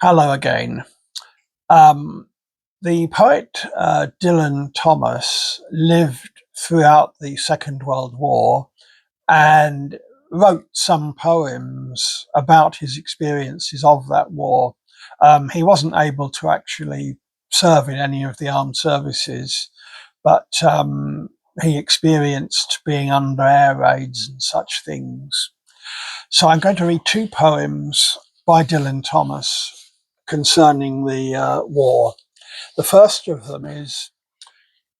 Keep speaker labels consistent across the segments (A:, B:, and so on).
A: Hello again. Um, the poet Dylan Thomas lived throughout the Second World War and wrote some poems about his experiences of that war. He wasn't able to actually serve in any of the armed services, but he experienced being under air raids and such things. So I'm going to read two poems by Dylan Thomas concerning the war. The first of them is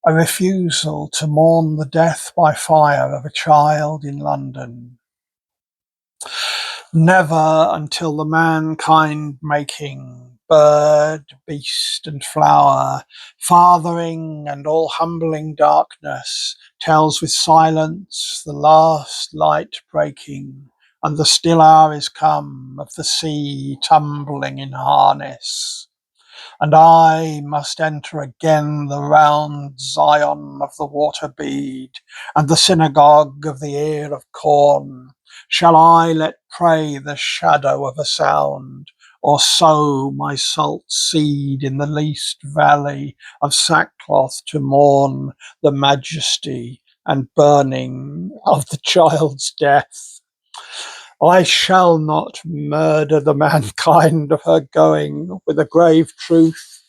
A: a refusal to mourn the death by fire of a child in London. Never until the mankind making, bird, beast, and flower, fathering and all humbling darkness, tells with silence the last light breaking, and the still hour is come of the sea tumbling in harness. And I must enter again the round Zion of the water bead, and the synagogue of the ear of corn. Shall I let pray the shadow of a sound, or sow my salt seed in the least valley of sackcloth to mourn the majesty and burning of the child's death? I shall not murder the mankind of her going with a grave truth,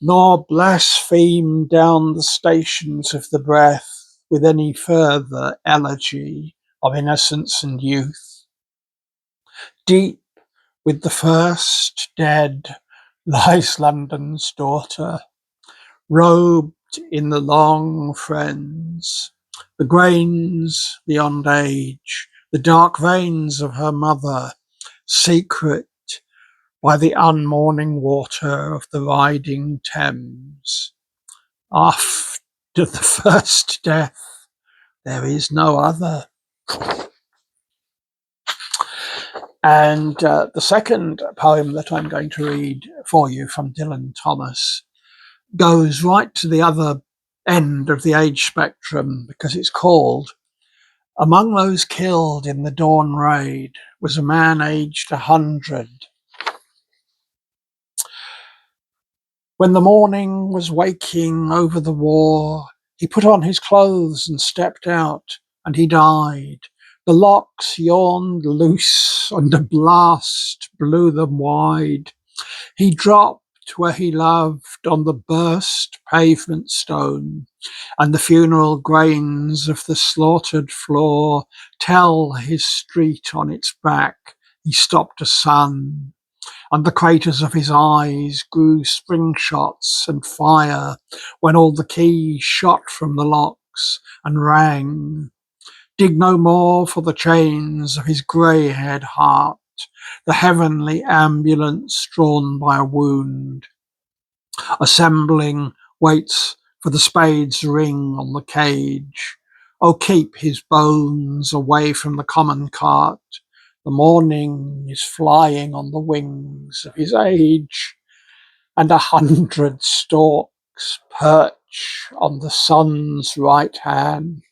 A: nor blaspheme down the stations of the breath with any further elegy of innocence and youth. Deep with the first dead lies London's daughter, robed in the long friends, the grains beyond age, the dark veins of her mother, secret by the unmourning water of the riding Thames. After the first death, there is no other. And the second poem that I'm going to read for you from Dylan Thomas goes right to the other end of the age spectrum because it's called "Among Those Killed in the Dawn Raid Was a Man Aged 100. When the morning was waking over the war, he put on his clothes and stepped out, and he died. The locks yawned loose, and a blast blew them wide. He dropped where he loved on the burst pavement stone, and the funeral grains of the slaughtered floor tell his street on its back. He stopped a sun, and the craters of his eyes grew spring shots and fire when all the keys shot from the locks and rang. Dig no more for the chains of his grey-haired heart, the heavenly ambulance drawn by a wound. Assembling waits for the spade's ring on the cage. Oh, keep his bones away from the common cart. The morning is flying on the wings of his age, and 100 storks perch on the sun's right hand.